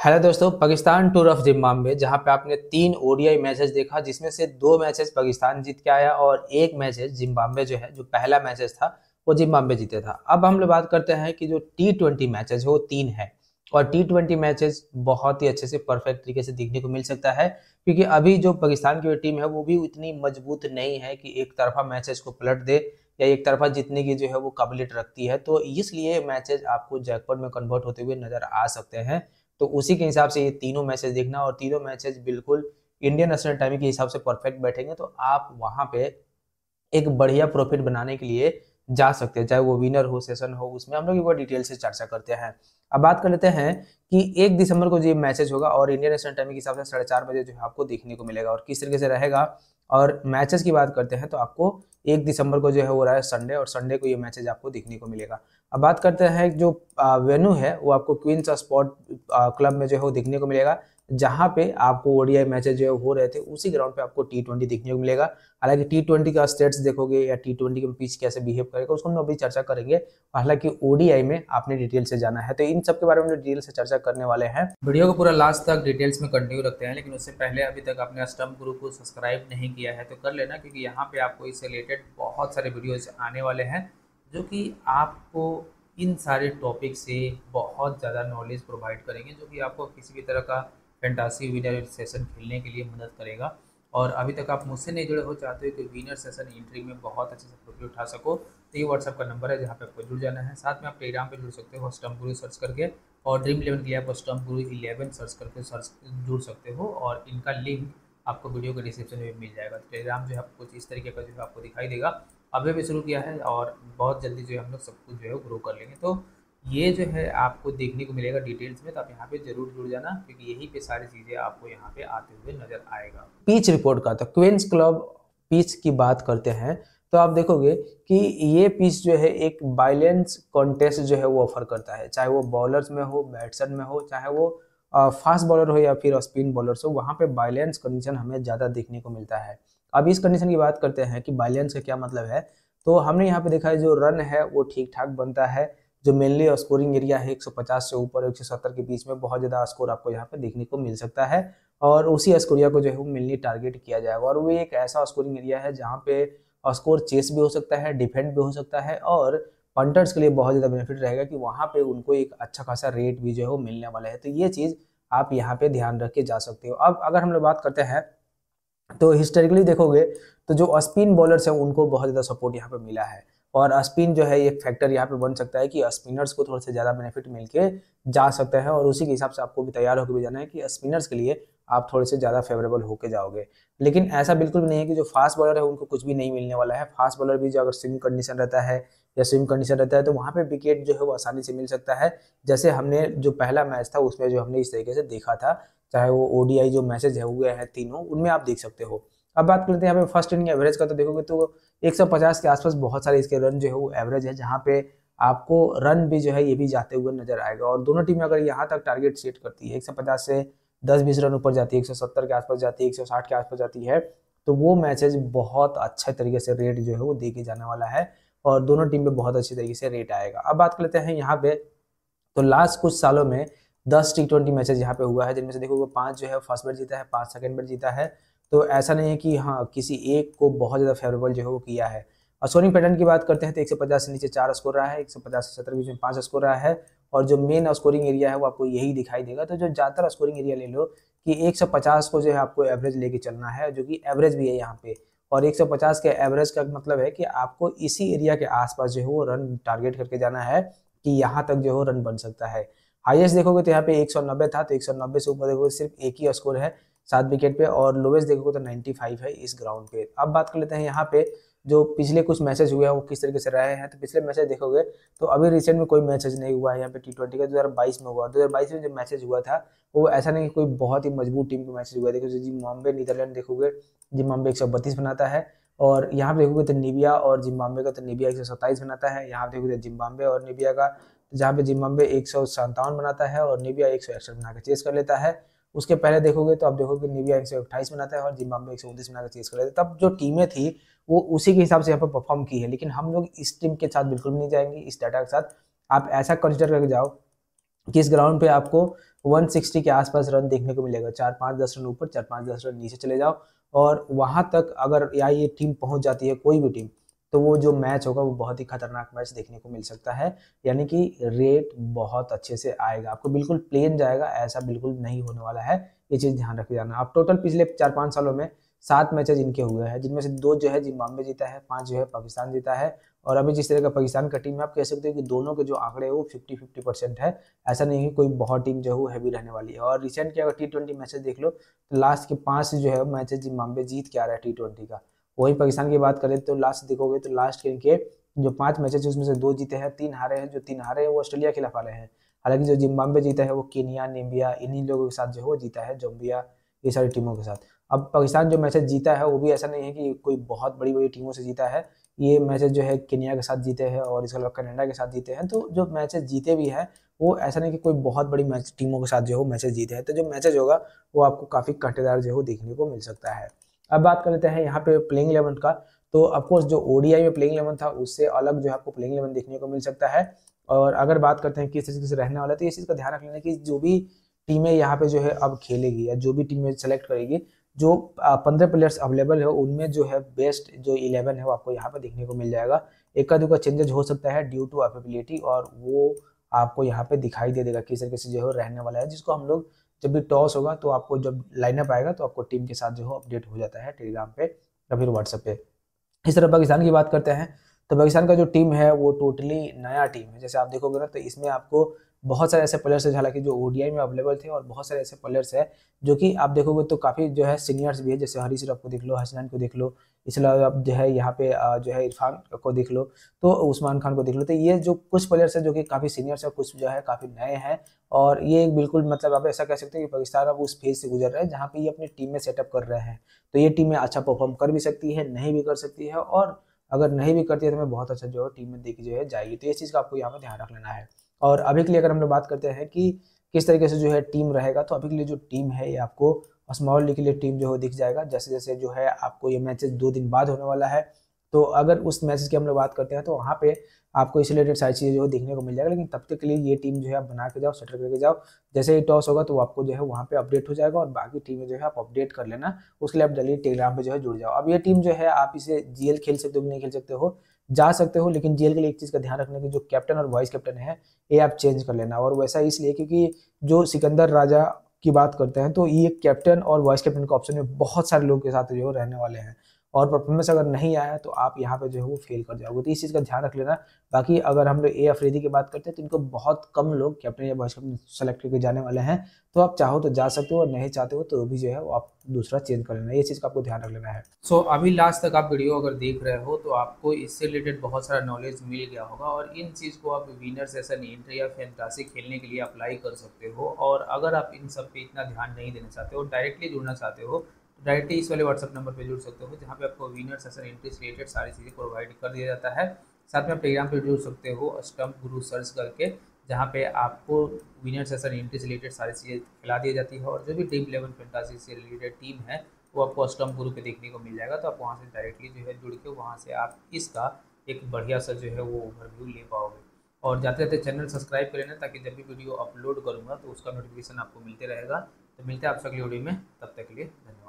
Hello दोस्तों, Pakistan tour of Zimbabwe जहां पे आपने 3 ओडीआई मैचेस देखा, जिसमें से 2 मैचेस पाकिस्तान जीत के आया और एक मैचेस जिम्बाब्वे जो है, जो पहला मैचेस था वो जिम्बाब्वे जीते था। अब हम लोग बात करते हैं कि जो T20 मैचेस है वो 3 है और T20 मैचेस बहुत ही अच्छे से परफेक्ट तरीके से देखने को मिल सकता है, क्योंकि अभी जो पाकिस्तान की टीम है वो भी उतनी मजबूत नहीं है कि एक तरफा मैचेस को पलट दे या एक तरफा जीतने की जो है वो काबिलियत रखती है। तो इसलिए मैचेस आपको जैकपॉट में कन्वर्ट होते हुए नजर आ सकते हैं। तो उसी के हिसाब से ये तीनों मैचेस देखना, और तीनों मैचेस बिल्कुल इंडियन नेशनल टाइम के हिसाब से परफेक्ट बैठेंगे, तो आप वहां पे एक बढ़िया प्रॉफिट बनाने के लिए जा सकते हैं। चाहे वो विनर हो, सेशन हो, उसमें हम लोग एक बार डिटेल से चर्चा करते हैं। अब बात कर लेते हैं कि 1 दिसंबर को जो ये मैचेज होगा और इंडियन नेशनल टाइम के हिसाब से 4:30 बजे जो है आपको देखने को मिलेगा, और किस तरीके से रहेगा। और मैचेस की बात करते हैं तो आपको 1 दिसंबर को जो है हो रहा है संडे, और संडे को ये मैचेज आपको देखने को मिलेगा। अब बात करते हैं जो वेन्यू है वो आपको क्वींस स्पोर्ट क्लब में जो है वो देखने को मिलेगा, जहां पे आपको ओडीआई मैचेज जो हो रहे थे उसी ग्राउंड पे आपको T20 देखने को मिलेगा। हालांकि T20 का स्टेट्स देखोगे या T20 के पिच कैसे बिहेव करेगा उसको हम अभी चर्चा करेंगे। हालांकि ओडीआई में आपने डिटेल से जाना है, तो इन सब के बारे में डिटेल से चर्चा करने वाले हैं। वीडियो को पूरा लास्ट तक डिटेल्स में कंटिन्यू रखते हैं, लेकिन उससे पहले अभी तक आपने स्टम्प ग्रुप को सब्सक्राइब नहीं किया है तो कर लेना, क्योंकि यहाँ पे आपको इससे रिलेटेड बहुत सारे वीडियोज आने वाले हैं जो कि आपको इन सारे टॉपिक से बहुत ज़्यादा नॉलेज प्रोवाइड करेंगे, जो कि आपको किसी भी तरह का फैंटासी विनर सेशन खेलने के लिए मदद करेगा। और अभी तक आप मुझसे नहीं जुड़े हो, चाहते हो कि विनर सेशन एंट्री में बहुत अच्छे से प्रॉफिट उठा सको, तो ये व्हाट्सअप का नंबर है जहाँ पे आपको जुड़ जाना है। साथ में आप टेलीग्राम पे जुड़ सकते हो स्टम्प गुरु सर्च करके, और ड्रीम 11 के लिए आप स्टम्प गुरु 11 सर्च करके जुड़ सकते हो, और इनका लिंक आपको वीडियो के डिस्क्रिप्शन में मिल जाएगा। तो टेलीग्राम जो है आपको कुछ इस तरीके का जो है आपको दिखाई देगा। अभी भी शुरू किया है और बहुत जल्दी जो है हम लोग सब कुछ जो है ग्रो कर लेंगे। तो ये जो है आपको देखने को मिलेगा डिटेल्स में, तो आप यहाँ पे जरूर जुड़ जाना, क्योंकि यहीं पे सारी चीज़ें आपको यहाँ पे आते हुए नजर आएगा। पिच रिपोर्ट का तो क्वींस क्लब पिच की बात करते हैं तो आप देखोगे कि ये पिच जो है एक बैलेंस कॉन्टेस्ट जो है वो ऑफर करता है, चाहे वो बॉलर्स में हो, बैट्समैन में हो, चाहे वो फास्ट बॉलर हो या फिर स्पिन बॉलर्स हो, वहाँ पे बैलेंस कंडीशन हमें ज़्यादा देखने को मिलता है। अब इस कंडीशन की बात करते हैं कि बैलेंस का क्या मतलब है, तो हमने यहाँ पे देखा है जो रन है वो ठीक ठाक बनता है। जो मेनली स्कोरिंग एरिया है 150 से ऊपर 170 के बीच में बहुत ज़्यादा स्कोर आपको यहाँ पे देखने को मिल सकता है, और उसी स्कोरिया को जो है वो मेनली टारगेट किया जाएगा। और वो एक ऐसा स्कोरिंग एरिया है जहाँ पे स्कोर चेस भी हो सकता है, डिफेंड भी हो सकता है, और पंटर्स के लिए बहुत ज़्यादा बेनिफिट रहेगा कि वहाँ पे उनको एक अच्छा खासा रेट भी जो है वो मिलने वाला है। तो ये चीज़ आप यहाँ पे ध्यान रख के जा सकते हो। अब अगर हम लोग बात करते हैं तो हिस्टोरिकली देखोगे तो जो स्पिन बॉलर्स हैं उनको बहुत ज़्यादा सपोर्ट यहाँ पे मिला है, और स्पिन जो है एक फैक्टर यहाँ पे बन सकता है कि स्पिनर्स को थोड़ा सा ज़्यादा बेनिफिट मिलके जा सकता है, और उसी के हिसाब से आपको भी तैयार होकर भी जाना है कि स्पिनर्स के लिए आप थोड़े से ज़्यादा फेवरेबल होके जाओगे। लेकिन ऐसा बिल्कुल भी नहीं है कि जो फास्ट बॉलर है उनको कुछ भी नहीं मिलने वाला है। फास्ट बॉलर भी जो अगर स्विंग कंडीशन रहता है या स्विंग कंडीशन रहता है तो वहाँ पे विकेट जो है वो आसानी से मिल सकता है, जैसे हमने जो पहला मैच था उसमें जो हमने इस तरीके से देखा था। चाहे वो ओडीआई जो मैचेज है हुए हैं तीनों, उनमें आप देख सकते हो। अब बात करते हैं यहाँ पे फर्स्ट इनिंग एवरेज का, तो देखोगे तो 150 के आसपास बहुत सारे इसके रन जो है वो एवरेज है, जहाँ पे आपको रन भी जो है ये भी जाते हुए नजर आएगा। और दोनों टीमें अगर यहाँ तक टारगेट सेट करती है 150 से 10-20 रन ऊपर जाती है, 170 के आसपास जाती है, 160 के आसपास जाती है, तो वो मैचेज बहुत अच्छे तरीके से रेट जो है वो दे के जाने वाला है, और दोनों टीम पे बहुत अच्छी तरीके से रेट आएगा। अब बात कर लेते हैं यहाँ पे, तो लास्ट कुछ सालों में 10 T20 मैचेज यहाँ पे हुआ है, जिनमें से देखो 5 जो है फर्स्ट बैट जीता है, 5 सेकंड बैट जीता है। तो ऐसा नहीं है कि हाँ किसी एक को बहुत ज़्यादा फेवरेबल जो है वो किया है। और स्कोरिंग पैटर्न की बात करते हैं तो 150 से नीचे 4 स्कोर रहा है, 150 से 70 बीच में 5 स्कोर रहा है, और जो मेन स्कोरिंग एरिया है वो आपको यही दिखाई देगा। तो जो ज़्यादातर स्कोरिंग एरिया ले लो कि 150 को जो है आपको एवरेज लेके चलना है, जो कि एवरेज भी है यहाँ पे। और 150 के एवरेज का मतलब है कि आपको इसी एरिया के आसपास जो है वो रन टारगेट करके जाना है कि यहाँ तक जो है रन बन सकता है। हाईएस्ट देखोगे तो यहाँ पे 190 था, तो 190 से ऊपर देखोगे सिर्फ एक ही स्कोर है 7 विकेट पे, और लोवेस्ट देखोगे तो 95 है इस ग्राउंड पे। अब बात कर लेते हैं यहाँ पे जो पिछले कुछ मैचेज हुए हैं वो किस तरीके से रहे हैं। तो पिछले मैचेज देखोगे तो अभी रिसेंट में कोई मैचेज नहीं हुआ है यहाँ पे T20 का, 2022 में हुआ। 2022 में जो मैचेज हुआ था वो ऐसा नहीं कि कोई बहुत ही मजबूत टीम का मैचेज हुआ है। देखो जिम्बाब्वे नीदरलैंड देखोगे, जिम्बाब्वे 132 बनाता है, और यहाँ पे देखोगे तो नीबिया और जिम्बाब्वे का, तो नीबिया 127 बनाता है। यहाँ पे देखोगे जिम्बाब्वे और नीबिया का, जहाँ पे जिम्बाब्वे 157 बनाता है और नीबिया 161 बना के चेस कर लेता है। उसके पहले देखोगे तो आप देखोगे नीबिया 128 बनाता है और जिम्बाब्वे 129 बना के चेस कर लेता है। तब जो टीमें थी वो उसी के हिसाब से यहाँ पर परफॉर्म की है, लेकिन हम लोग इस टीम के साथ बिल्कुल नहीं जाएंगे, इस डाटा के साथ। आप ऐसा कंसिडर करके जाओ कि इस ग्राउंड पे आपको 160 के आसपास रन देखने को मिलेगा। 4-5-10 रन ऊपर, 4-5-10 रन नीचे चले जाओ और वहां तक अगर या ये टीम पहुंच जाती है, कोई भी टीम, तो वो जो मैच होगा वो बहुत ही खतरनाक मैच देखने को मिल सकता है। यानी कि रेट बहुत अच्छे से आएगा, आपको बिल्कुल प्लेन जाएगा, ऐसा बिल्कुल नहीं होने वाला है, ये चीज़ ध्यान रख जाना। अब टोटल पिछले 4-5 सालों में 7 मैचेज इनके हुए हैं, जिनमें से 2 जो है जिम्बाब्वे जीता है, 5 जो है पाकिस्तान जीता है। और अभी जिस तरह का पाकिस्तान का टीम है, आप कह सकते हो कि दोनों के जो आंकड़े हैं वो 50-50% है। ऐसा नहीं है कोई बहुत टीम जो है वो हैवी रहने वाली है। और रिसेंट के अगर T20 मैचेस देख लो तो लास्ट के 5 जो है मैचेस जिम्बाब्वे जीत के आ रहा है T20 का। वही पाकिस्तान की बात करें तो लास्ट देखोगे तो लास्ट के इनके जो 5 मैचेस उसमें से 2 जीते हैं, 3 हारे हैं। जो 3 हारे हैं वो ऑस्ट्रेलिया के खिलाफ हारे हैं। हालांकि जो जिम्बाब्वे जीता है वो केनिया, नामीबिया, इन्हीं लोगों के साथ जो है वो जीता है, जाम्बिया, ये सारी टीमों के साथ। अब पाकिस्तान जो मैचेस जीता है वो भी ऐसा नहीं है कि कोई बहुत बड़ी बड़ी टीमों से जीता है। ये मैचेस जो है केनिया के साथ जीते हैं और इसके अलावा कनाडा के साथ जीते हैं। तो जो मैचेस जीते भी है वो ऐसा नहीं कि कोई बहुत बड़ी मैच टीमों के साथ जो है मैचेस जीते हैं। तो जो मैचेस होगा वो आपको काफ़ी कांटेदार जो है देखने को मिल सकता है। अब बात कर लेते हैं यहाँ पे प्लेइंग 11 का। तो ऑफकोर्स जो ओडीआई में प्लेइंग 11 था उससे अलग जो है आपको प्लेइंग 11 देखने को मिल सकता है। और अगर बात करते हैं किस तरीके से रहने वाला है, तो इस चीज़ का ध्यान रख लेना कि जो भी टीमें यहाँ पे जो है अब खेलेगी या जो भी टीमें सेलेक्ट करेगी, जो 15 प्लेयर्स अवेलेबल है उनमें जो है बेस्ट जो 11 है वो आपको यहाँ पे देखने को मिल जाएगा। एक आध का चेंजेस हो सकता है ड्यू टू अवेलेबिलिटी, और वो आपको यहाँ पे दिखाई दे देगा किस तरीके से जो है रहने वाला है, जिसको हम लोग जब भी टॉस होगा तो आपको जब लाइनअप आएगा तो आपको टीम के साथ जो है अपडेट हो जाता है टेलीग्राम पे या फिर व्हाट्सएप पे। इस तरह पाकिस्तान की बात करते हैं तो पाकिस्तान का जो टीम है वो टोटली नया टीम है। जैसे आप देखोगे ना तो इसमें आपको बहुत सारे ऐसे प्लेयर्स है, हालांकि जो ओडीआई में अवेलेबल थे, और बहुत सारे ऐसे प्लेयर्स है जो कि आप देखोगे तो काफ़ी जो है सीनियर्स भी है। जैसे हरीश राव को देख लो, हसनैन को देख लो, इसके अलावा आप जो है यहाँ पे जो है इरफान को देख लो, तो उस्मान खान को देख लो। तो ये जो कुछ प्लेयर्स है जो कि काफ़ी सीनियर्स है, कुछ जो है काफ़ी नए हैं। और ये बिल्कुल मतलब आप ऐसा कह सकते हैं कि पाकिस्तान अब उस फेज से गुजर रहा है जहाँ पे ये अपनी टीम में सेटअप कर रहे हैं। तो ये टीमें अच्छा परफॉर्म कर भी सकती है, नहीं भी कर सकती है, और अगर नहीं भी करती है तो हमें बहुत अच्छा जो है टीम में देखी जो है जाएगी। तो इस चीज़ का आपको यहाँ पर ध्यान रख लेना है। और अभी के लिए अगर हम लोग बात करते हैं कि किस तरीके से जो है टीम रहेगा, तो अभी के लिए जो टीम है ये आपको स्मॉल लीग के लिए टीम जो है दिख जाएगा। जैसे जैसे जो है आपको ये मैचेस 2 दिन बाद होने वाला है, तो अगर उस मैचेस की हम लोग बात करते हैं तो वहाँ पे आपको इस रिलेटेड सारी चीज़ें जो है देखने को मिल जाएगा। लेकिन तब तक के लिए ये टीम जो है आप बना के जाओ, सेटल करके जाओ। जैसे ही टॉस होगा तो आपको जो है वहाँ पे अपडेट हो जाएगा, और बाकी टीमें जो है आप अपडेट कर लेना। उसके लिए आप जल्दी टेलीग्राम पे जो है जुड़ जाओ। अब ये टीम जो है आप इसे जीएल खेल सकते हो कि नहीं खेल सकते हो, जा सकते हो, लेकिन जीएल के लिए एक चीज़ का ध्यान रखना कि जो कैप्टन और वाइस कैप्टन है ये आप चेंज कर लेना। और वैसा इसलिए क्योंकि जो सिकंदर राजा की बात करते हैं तो ये कैप्टन और वाइस कैप्टन का ऑप्शन में बहुत सारे लोगों के साथ जो रहने वाले हैं, और परफॉर्मेंस अगर नहीं आया तो आप यहाँ पे जो है वो फेल कर जाओगे। तो इस चीज़ का ध्यान रख लेना। बाकी अगर हम लोग ए अफरीदी की बात करते हैं तो इनको बहुत कम लोग कैप्टन या वाइस कैप्टन सेलेक्ट करके जाने वाले हैं। तो आप चाहो तो जा सकते हो, और नहीं चाहते हो तो भी जो है वो आप दूसरा चेंज कर लेना। ये चीज़ का आपको ध्यान रख लेना है। अभी लास्ट तक आप वीडियो अगर देख रहे हो तो आपको इससे रिलेटेड बहुत सारा नॉलेज मिल गया होगा, और इन चीज़ को आप विनर सेशन, इंटर या फैंटासी खेलने के लिए अप्लाई कर सकते हो। और अगर आप इन सब पे इतना ध्यान नहीं देना चाहते हो, डायरेक्टली जुड़ना चाहते हो, तो डायरेक्टली इस वाले व्हाट्सअप नंबर पे जुड़ सकते हो, जहाँ पे आपको विनर सेशन, एंट्री से रिलेटेड सारी चीज़ें प्रोवाइड कर दिया जाता है। साथ में आप टेलीग्राम पे जुड़ सकते हो स्टम्प गुरु सर्च करके, जहाँ पे आपको विनर सेशन, एंट्री से रिलेटेड सारी चीज़ें खिला दी जाती है। और जो भी ड्रीम 11 फैंटासी से रिलेटेड टीम है वो आपको स्टम्प गुरु पे देखने को मिल जाएगा। तो आप वहाँ से डायरेक्टली जो है जुड़ के वहाँ से आप इसका एक बढ़िया सा जो है वो ओवरव्यू ले पाओगे। और जाते जाते चैनल सब्सक्राइब कर लेना, ताकि जब भी वीडियो अपलोड करूँगा तो उसका नोटिफिकेशन आपको मिलते रहेगा। तो मिलते हैं आपसे अगली वीडियो में, तब तक के लिए धन्यवाद।